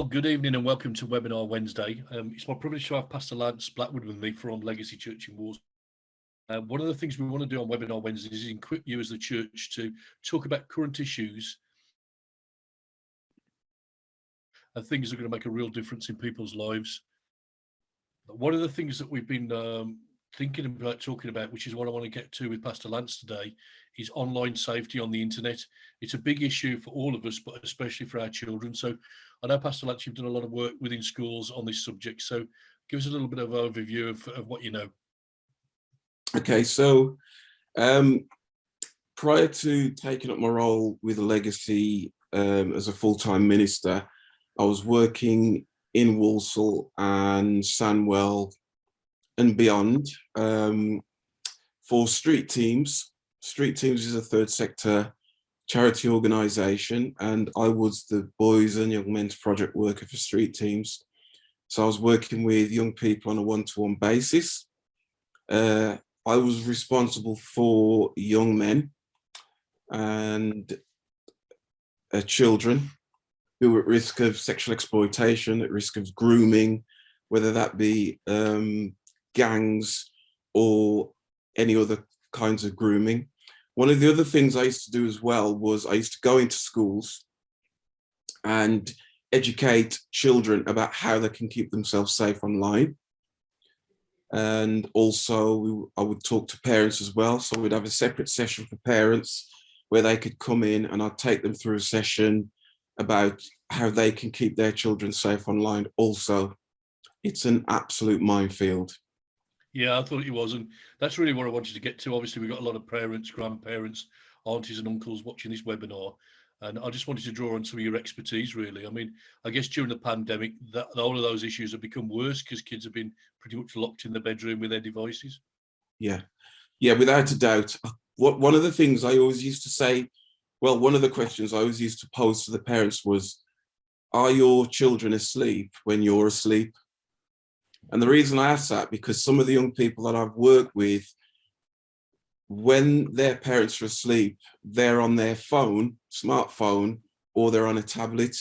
Good evening and welcome to Webinar Wednesday. It's my privilege to have Pastor Lance Blackwood with me from Legacy Church in Warsaw. One of the things we want to do on Webinar Wednesdays is equip you as the church to talk about current issues and things that are going to make a real difference in people's lives. One of the things that we've been thinking about talking about, which is what I want to get to with Pastor Lance today, is online safety on the internet. It's a big issue for all of us, but especially for our children. So I know, Pastor Lance, you've done a lot of work within schools on this subject. So give us a little bit of an overview of what you know. Okay, so prior to taking up my role with Legacy as a full-time minister, I was working in Walsall and Sandwell and beyond for Street Teams. Street Teams is a third sector charity organisation, and I was the boys and young men's project worker for Street Teams. So I was working with young people on a one-to-one basis. I was responsible for young men and children who were at risk of sexual exploitation, at risk of grooming, whether that be gangs or any other kinds of grooming. One of the other things I used to do as well was I used to go into schools and educate children about how they can keep themselves safe online. And also I would talk to parents as well. So we'd have a separate session for parents where they could come in and I'd take them through a session about how they can keep their children safe online. Also, it's an absolute minefield. Yeah, I thought it was, and that's really what I wanted to get to. Obviously, we've got a lot of parents, grandparents, aunties and uncles watching this webinar, and I just wanted to draw on some of your expertise, really. I mean, I guess during the pandemic, all of those issues have become worse because kids have been pretty much locked in the bedroom with their devices. Yeah, without a doubt. One of the things I always used to say, well, one of the questions I always used to pose to the parents was, are your children asleep when you're asleep? And the reason I ask that, because some of the young people that I've worked with, when their parents are asleep, they're on their phone, smartphone, or they're on a tablet,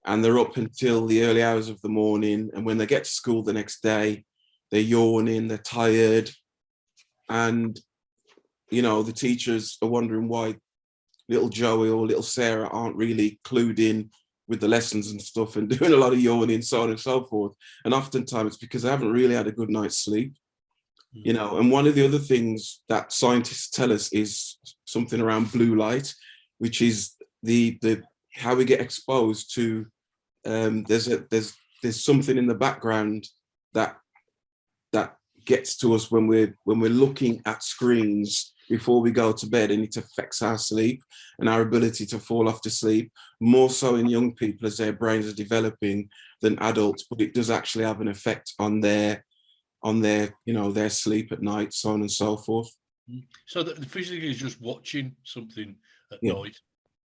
and they're up until the early hours of the morning. And when they get to school the next day, they're yawning, they're tired. And, you know, the teachers are wondering why little Joey or little Sarah aren't really clued in with the lessons and stuff and doing a lot of yawning, so on and so forth. And oftentimes it's because they haven't really had a good night's sleep, you know. And one of the other things that scientists tell us is something around blue light, which is the how we get exposed to, there's something in the background that gets to us when we're looking at screens before we go to bed, and it affects our sleep and our ability to fall off to sleep, more so in young people as their brains are developing than adults. But it does actually have an effect on their you know, their sleep at night, so on and so forth. So the physically is just watching something at night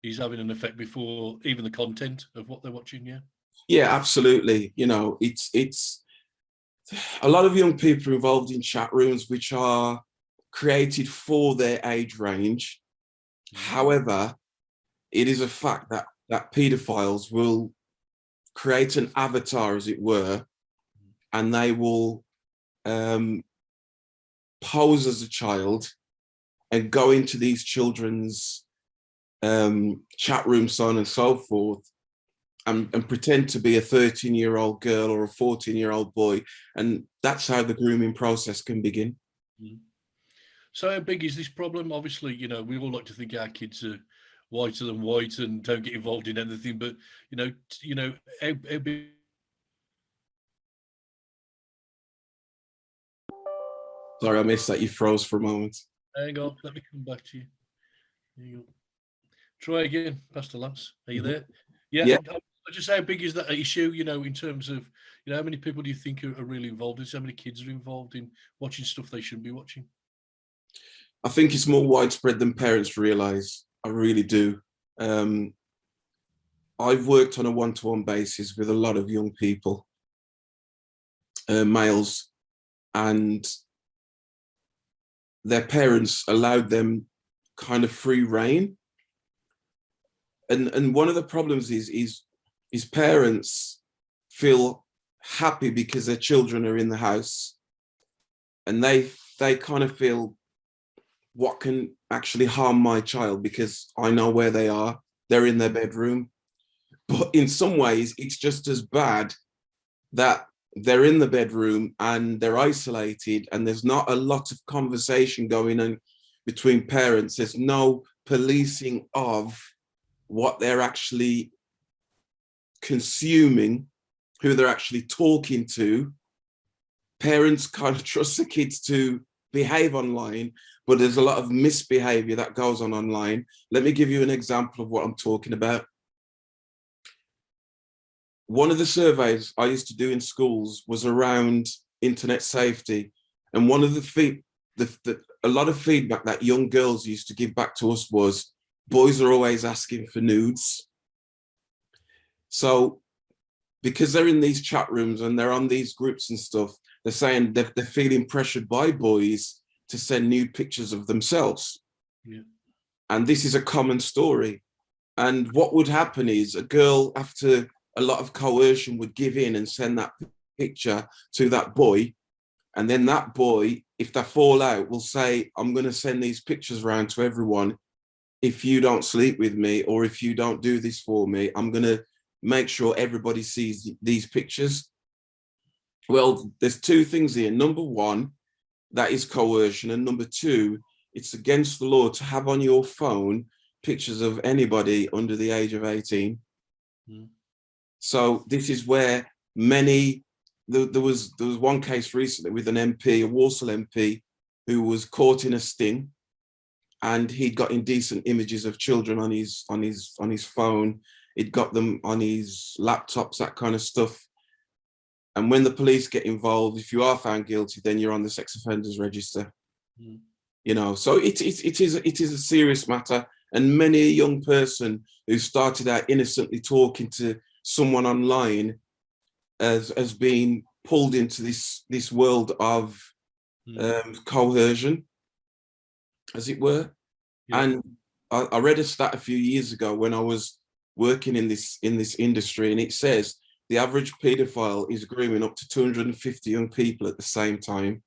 is having an effect before even the content of what they're watching. Yeah, absolutely. You know, it's a lot of young people involved in chat rooms which are created for their age range. However, it is a fact that pedophiles will create an avatar, as it were, and they will pose as a child and go into these children's chat rooms, so on and so forth, and pretend to be a 13-year-old girl or a 14-year-old boy. And that's how the grooming process can begin. So how big is this problem? Obviously, you know, we all like to think our kids are whiter than white and don't get involved in anything, but you know, how big? Sorry, I missed that. You froze for a moment. Hang on, let me come back to you. There you go. Try again, Pastor Lance. Are you there? Yeah. Just how big is that issue? You know, in terms of, you know, how many people do you think are really involved in this? How many kids are involved in watching stuff they shouldn't be watching? I think it's more widespread than parents realise. I really do. I've worked on a one-to-one basis with a lot of young people, males, and their parents allowed them kind of free reign. And one of the problems is is parents feel happy because their children are in the house, and they kind of feel, what can actually harm my child, because I know where they are, they're in their bedroom. But in some ways it's just as bad that they're in the bedroom and they're isolated and there's not a lot of conversation going on between parents. There's no policing of what they're actually consuming, who they're actually talking to. Parents kind of trust the kids to behave online, but there's a lot of misbehavior that goes on online. Let me give you an example of what I'm talking about. One of the surveys I used to do in schools was around internet safety. And one of a lot of feedback that young girls used to give back to us was, boys are always asking for nudes. So because they're in these chat rooms and they're on these groups and stuff, they're saying that they're feeling pressured by boys to send nude pictures of themselves. Yeah. And this is a common story. And what would happen is, a girl, after a lot of coercion, would give in and send that picture to that boy. And then that boy, if they fall out, will say, I'm going to send these pictures around to everyone. If you don't sleep with me, or if you don't do this for me, I'm going to make sure everybody sees these pictures. Well, there's two things here. Number one, that is coercion. And number two, it's against the law to have on your phone pictures of anybody under the age of 18. Mm. So this is where many, there was one case recently with an MP, a Walsall MP, who was caught in a sting, and he'd got indecent images of children on his phone. He'd got them on his laptops, that kind of stuff. And when the police get involved, if you are found guilty, then you're on the sex offenders register. Mm. You know, so it is a serious matter. And many a young person who started out innocently talking to someone online has been pulled into this world of coercion, as it were. Yeah. And I read a stat a few years ago when I was working in this industry, and it says the average paedophile is grooming up to 250 young people at the same time.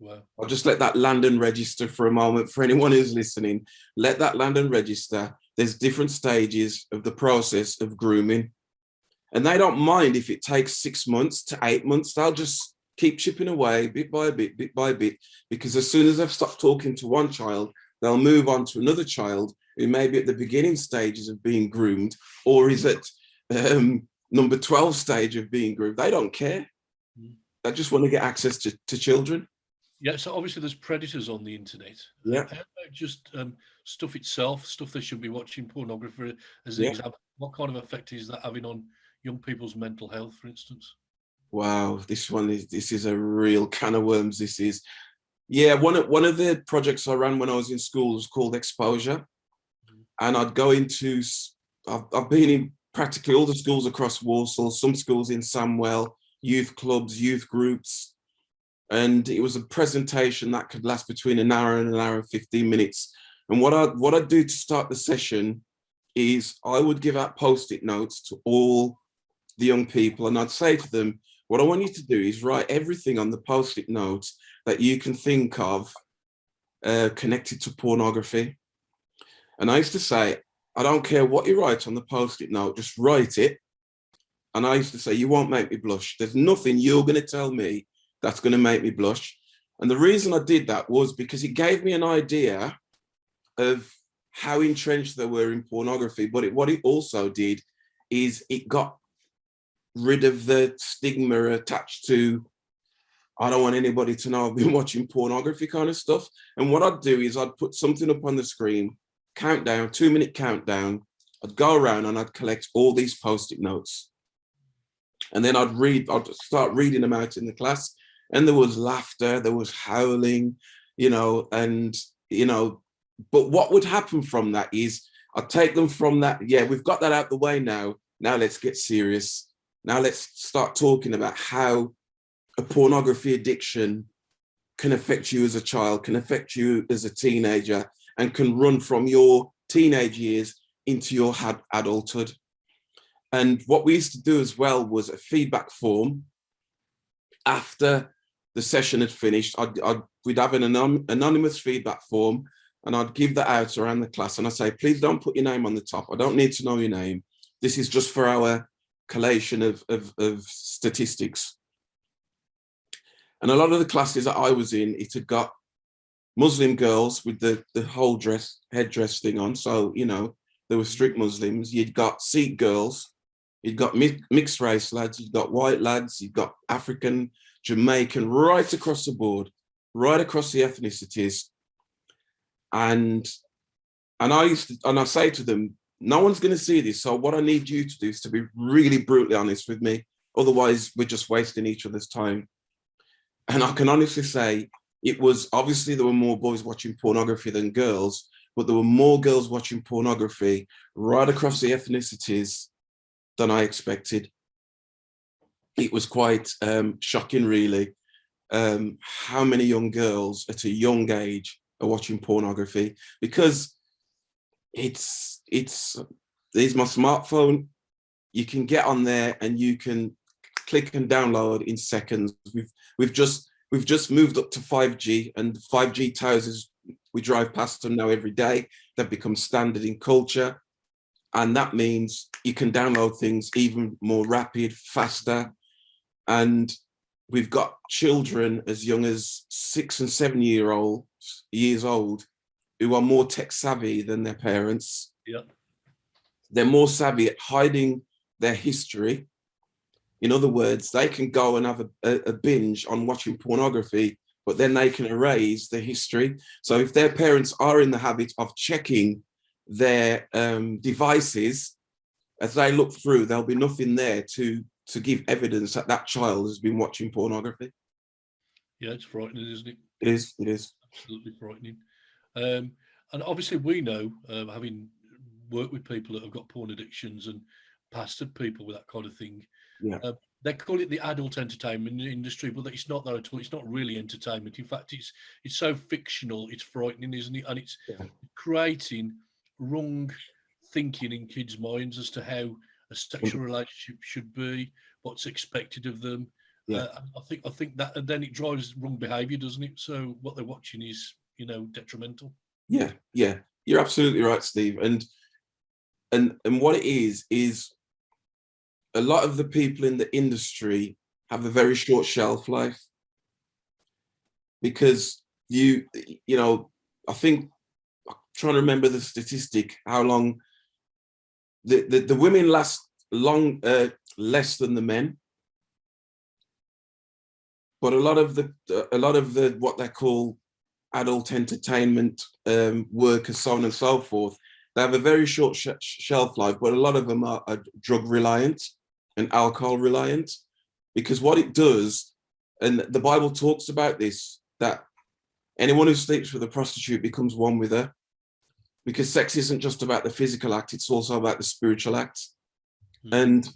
Wow. I'll just let that land and register for a moment for anyone who's listening. Let that land and register. There's different stages of the process of grooming. And they don't mind if it takes 6 months to 8 months. They'll just keep chipping away bit by bit, because as soon as they've stopped talking to one child, they'll move on to another child who may be at the beginning stages of being groomed, or is at number 12 stage of being groomed. They don't care. They just want to get access to children. Yeah, so obviously there's predators on the internet. Yeah. How about just stuff itself, stuff they should be watching, pornography as an example? What kind of effect is that having on young people's mental health, for instance? Wow, this is a real can of worms. This is, yeah, one of the projects I ran when I was in school was called Exposure. And I'd go into, I've been in practically all the schools across Walsall, some schools in Samwell, youth clubs, youth groups. And it was a presentation that could last between an hour and 15 minutes. And what I'd do to start the session is I would give out Post-it notes to all the young people. And I'd say to them, what I want you to do is write everything on the Post-it notes that you can think of connected to pornography. And I used to say, I don't care what you write on the Post-it note, just write it. And I used to say, you won't make me blush. There's nothing you're going to tell me that's going to make me blush. And the reason I did that was because it gave me an idea of how entrenched they were in pornography. But what it also did is it got rid of the stigma attached to, I don't want anybody to know I've been watching pornography kind of stuff. And what I'd do is I'd put something up on the screen, countdown, 2-minute countdown. I'd go around and I'd collect all these Post-it notes. And then I'd start reading them out in the class. And there was laughter, there was howling, but what would happen from that is I'd take them from that, yeah, we've got that out the way now. Now let's get serious. Now let's start talking about how a pornography addiction can affect you as a child, can affect you as a teenager, and can run from your teenage years into your adulthood. And what we used to do as well was a feedback form. After the session had finished, we'd have an anonymous feedback form, and I'd give that out around the class. And I'd say, please don't put your name on the top. I don't need to know your name. This is just for our collation of statistics. And a lot of the classes that I was in, it had got Muslim girls with the whole headdress thing on. So, you know, there were strict Muslims. You'd got Sikh girls. You've got mixed race lads, you've got white lads, you've got African, Jamaican, right across the board, right across the ethnicities. And I say to them, no one's going to see this. So what I need you to do is to be really brutally honest with me. Otherwise, we're just wasting each other's time. And I can honestly say it was, obviously there were more boys watching pornography than girls, but there were more girls watching pornography right across the ethnicities than I expected. It was quite shocking, really, how many young girls at a young age are watching pornography, because there's my smartphone. You can get on there and you can click and download in seconds. We've just moved up to 5G, and 5G towers, we drive past them now every day. They've become standard in culture. And that means you can download things even more rapid, faster. And we've got children as young as 6 and 7 years old who are more tech savvy than their parents. Yeah. They're more savvy at hiding their history. In other words, they can go and have a binge on watching pornography, but then they can erase the history. So if their parents are in the habit of checking their devices, as they look through, there'll be nothing there to give evidence that that child has been watching pornography. Yeah, it's frightening, isn't it? It is. Absolutely frightening. And obviously we know, having worked with people that have got porn addictions and pastored people with that kind of thing, Yeah. They call it the adult entertainment industry, but it's not that at all. It's not really entertainment. In fact, it's so fictional, it's frightening, isn't it? And it's creating wrong thinking in kids' minds as to how a sexual relationship should be, what's expected of them. Yeah. I think that, and then it drives wrong behaviour, doesn't it? So what they're watching is, you know, detrimental. Yeah. You're absolutely right, Steve. And what it is a lot of the people in the industry have a very short shelf life, because you know, I think, I'm trying to remember the statistic, how long the women last less than the men. But a lot of the what they call adult entertainment workers, so on and so forth, they have a very short shelf life, but a lot of them are drug reliant and alcohol reliant, because what it does, and the Bible talks about this, that anyone who sleeps with a prostitute becomes one with her, because sex isn't just about the physical act, it's also about the spiritual act. And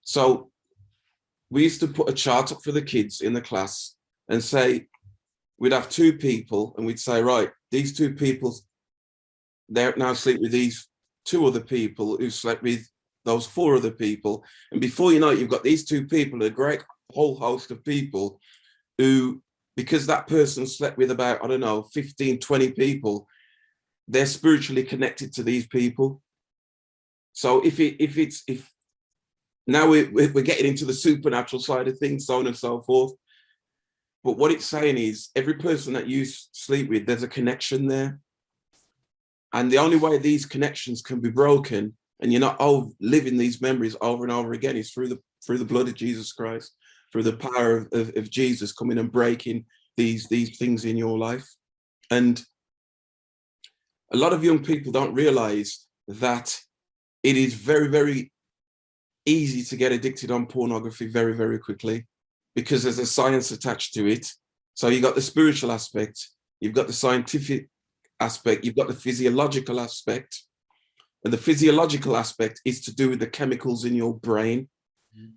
so we used to put a chart up for the kids in the class and say, we'd have 2 people and we'd say, right, these 2 people, they're now sleep with these 2 other people who slept with those 4 other people. And before you know it, you've got these 2 people, a great whole host of people who, because that person slept with about, I don't know, 15, 20 people, they're spiritually connected to these people. So if now we're getting into the supernatural side of things, so on and so forth. But what it's saying is every person that you sleep with, there's a connection there. And the only way these connections can be broken and you're not living these memories over and over again is through the blood of Jesus Christ, through the power of Jesus coming and breaking these things in your life. And a lot of young people don't realize that it is very, very easy to get addicted on pornography very, very quickly, because there's a science attached to it. So you've got the spiritual aspect, you've got the scientific aspect, you've got the physiological aspect. And the physiological aspect is to do with the chemicals in your brain.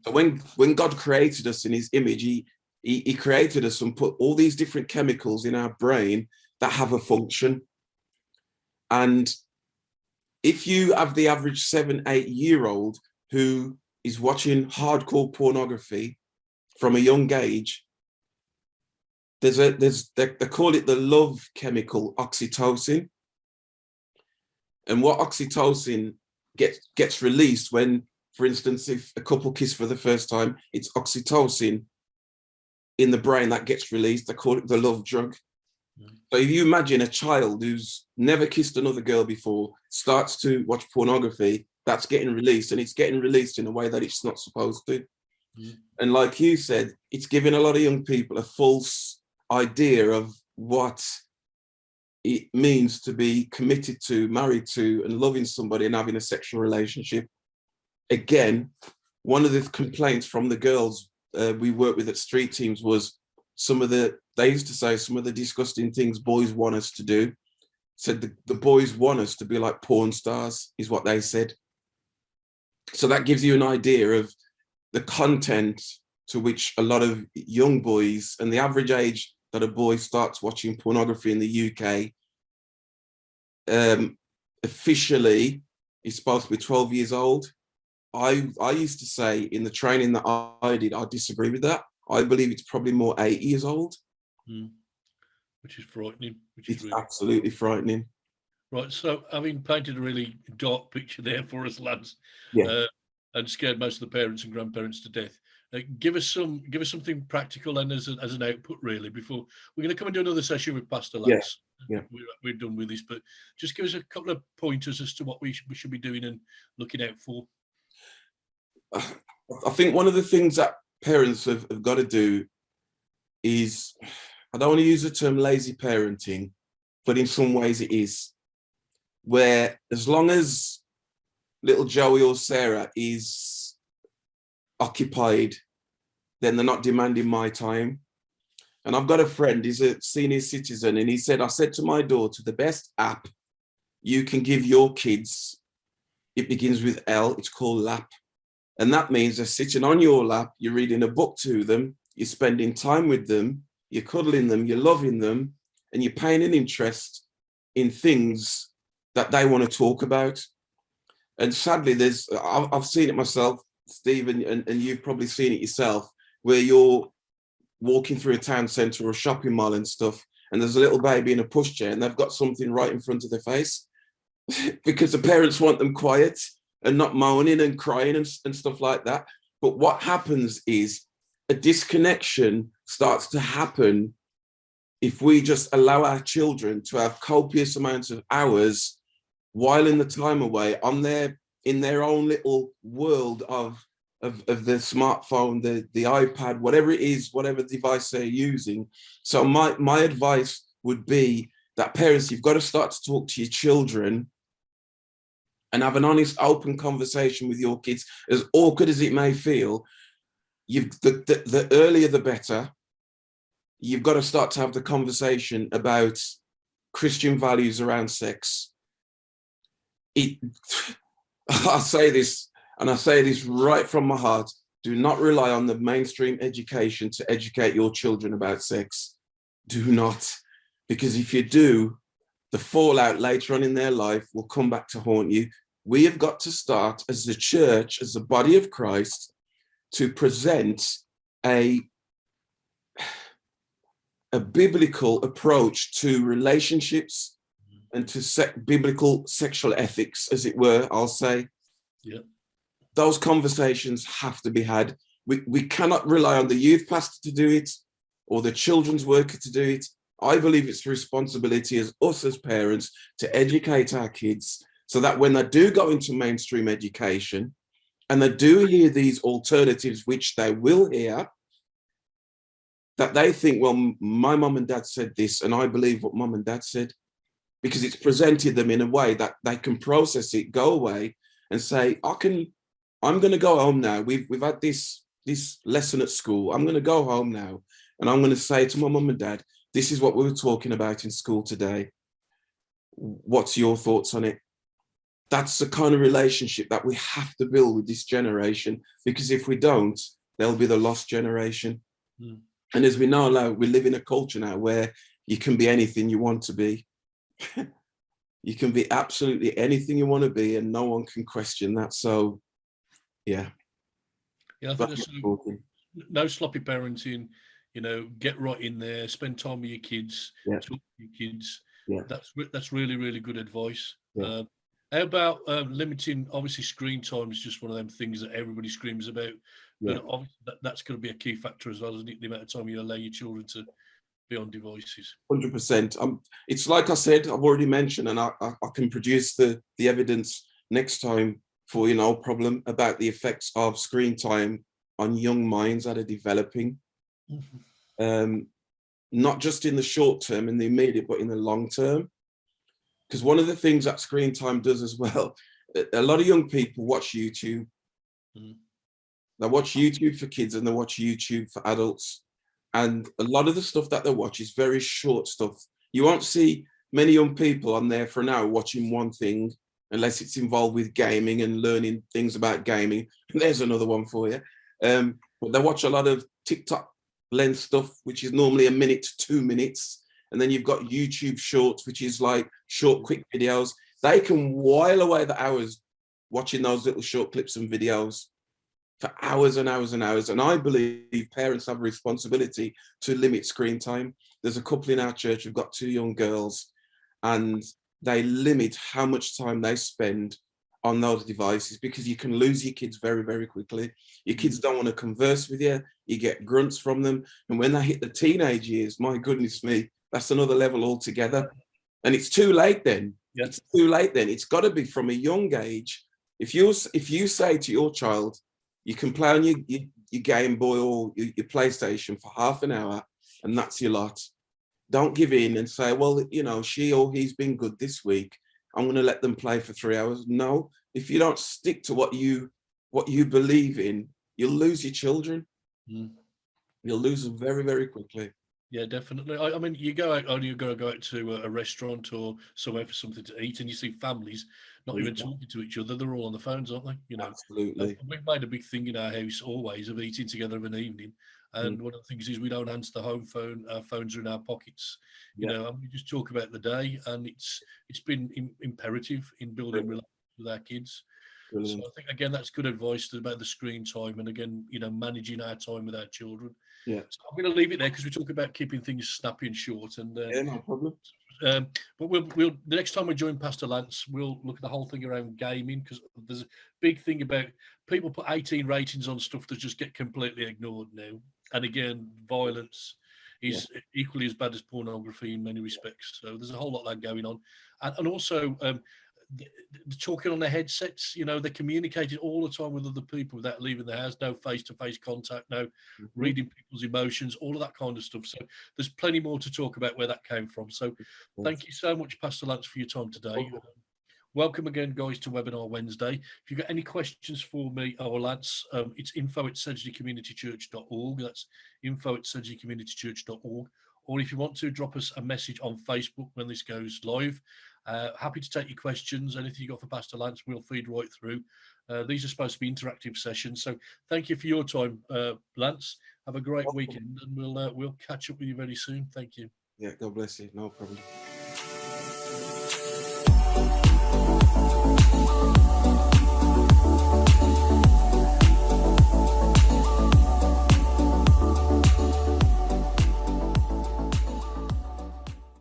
So when God created us in his image, he created us and put all these different chemicals in our brain that have a function. And if you have the average 7, 8 year old who is watching hardcore pornography from a young age, they call it the love chemical oxytocin. And what oxytocin gets released when, for instance, if a couple kiss for the first time, it's oxytocin in the brain that gets released. They call it the love drug. So if you imagine a child who's never kissed another girl before starts to watch pornography, that's getting released, and it's getting released in a way that it's not supposed to. And like you said, it's giving a lot of young people a false idea of what it means to be committed to, married to, and loving somebody and having a sexual relationship. Again, one of the complaints from the girls we worked with at Street Teams was they used to say some of the disgusting things boys want us to do. Said the boys want us to be like porn stars, is what they said. So that gives you an idea of the content to which a lot of young boys, and the average age that a boy starts watching pornography in the UK, officially is supposed to be 12 years old. I used to say in the training that I did, I disagree with that. I believe it's probably more 8 years old. Which is frightening. It's really absolutely frightening. Right, so having painted a really dark picture there for us, lads, and scared most of the parents and grandparents to death, give us something practical and as an output, really. Before we're going to come and do another session with Pastor Lance. We're done with this, but just give us a couple of pointers as to what we should be doing and looking out for. I think one of the things that parents have got to do is, I don't want to use the term lazy parenting, but in some ways it is, where as long as little Joey or Sarah is occupied, then they're not demanding my time. And I've got a friend, he's a senior citizen, and he said, I said to my daughter, the best app you can give your kids, it begins with L, it's called lap. And that means they're sitting on your lap, you're reading a book to them, you're spending time with them, you're cuddling them, you're loving them, and you're paying an interest in things that they want to talk about. And sadly, I've seen it myself, Stephen, and you've probably seen it yourself, where you're walking through a town centre or a shopping mall and stuff, and there's a little baby in a pushchair and they've got something right in front of their face because the parents want them quiet and not moaning and crying and stuff like that. But what happens is a disconnection starts to happen if we just allow our children to have copious amounts of hours while in the time away in their own little world of the smartphone, the iPad, whatever it is, whatever device they're using. So my advice would be that parents, you've got to start to talk to your children and have an honest, open conversation with your kids, as awkward as it may feel. The earlier the better. You've got to start to have the conversation about Christian values around sex. I say this, and I say this right from my heart, do not rely on the mainstream education to educate your children about sex. Do not, because if you do, the fallout later on in their life will come back to haunt you. We have got to start as the church, as the body of Christ, to present a biblical approach to relationships and to biblical sexual ethics, as it were, I'll say. Yeah. Those conversations have to be had. We cannot rely on the youth pastor to do it or the children's worker to do it. I believe it's the responsibility as us as parents to educate our kids so that when they do go into mainstream education and they do hear these alternatives, which they will hear, that they think, well, my mum and dad said this, and I believe what mum and dad said, because it's presented them in a way that they can process it, go away and say, I'm going to go home now. We've had this lesson at school. I'm going to go home now. And I'm going to say to my mum and dad, this is what we were talking about in school today. What's your thoughts on it? That's the kind of relationship that we have to build with this generation, because if we don't, they'll be the lost generation. And as we know now, we live in a culture now where you can be anything you want to be. You can be absolutely anything you want to be and no one can question that. So Yeah. Yeah, I think That's that's important. no sloppy parenting. Get right in there, spend time with your kids, Yeah. talk to your kids. Yeah. That's really really good advice. Yeah. How about limiting? Obviously, screen time is just one of them things that everybody screams about, Yeah. but obviously that's going to be a key factor as well, isn't it? The amount of time you allow your children to be on devices. 100%. It's like I said, I've already mentioned, and I can produce the evidence next time for no problem about the effects of screen time on young minds that are developing. Not just in the short term, in the immediate, but in the long term. Because one of the things that screen time does as well, a lot of young people watch YouTube. They watch YouTube for kids and they watch YouTube for adults. And a lot of the stuff that they watch is very short stuff. You won't see many young people on there for an hour watching one thing, unless it's involved with gaming and learning things about gaming. And there's another one for you. But they watch a lot of TikTok length stuff, which is normally 1 minute to 2 minutes. And then you've got YouTube shorts, which is like short, quick videos. They can while away the hours watching those little short clips and videos for hours and hours and hours. And I believe parents have a responsibility to limit screen time. There's a couple in our church who've got 2 young girls, and they limit how much time they spend on those devices, because you can lose your kids very, very quickly. Your kids don't want to converse with you. You get grunts from them. And when they hit the teenage years, my goodness me, that's another level altogether. And it's too late then. Yeah. It's too late then. It's got to be from a young age. If you say to your child, you can play on your Game Boy or your PlayStation for half an hour, and that's your lot. Don't give in and say, well, she or he's been good this week, I'm going to let them play for 3 hours. No, if you don't stick to what you believe in, you'll lose your children. You'll lose them very, very quickly. Yeah, definitely. I mean, you go out, you go out to a restaurant or somewhere for something to eat, and you see families not even talking to each other. They're all on the phones, aren't they? Absolutely. We've made a big thing in our house always of eating together of an evening. And one of the things is we don't answer the home phone. Our phones are in our pockets, and we just talk about the day. And it's been imperative in building relations with our kids. Brilliant. So I think, again, that's good advice about the screen time, and again, managing our time with our children. Yeah. So I'm going to leave it there because we talk about keeping things snappy and short. And yeah, no problem. but we'll the next time we join Pastor Lance, we'll look at the whole thing around gaming, because there's a big thing about people put 18 ratings on stuff that just get completely ignored now. And again, violence is equally as bad as pornography in many respects. So there's a whole lot of that going on, and also talking on their headsets. They're communicating all the time with other people without leaving the house. No face-to-face contact, no reading people's emotions, all of that kind of stuff. So there's plenty more to talk about where that came from. So thank you so much, Pastor Lance, for your time today. Welcome again, guys, to Webinar Wednesday. If you've got any questions for me or Lance, it's info@sedgleycommunitychurch.org. That's info@sedgleycommunitychurch.org. Or if you want to, drop us a message on Facebook when this goes live. Happy to take your questions. Anything you got for Pastor Lance, we'll feed right through. These are supposed to be interactive sessions. So thank you for your time, Lance. Have a great weekend, and we'll catch up with you very soon. Thank you. Yeah, God bless you. No problem.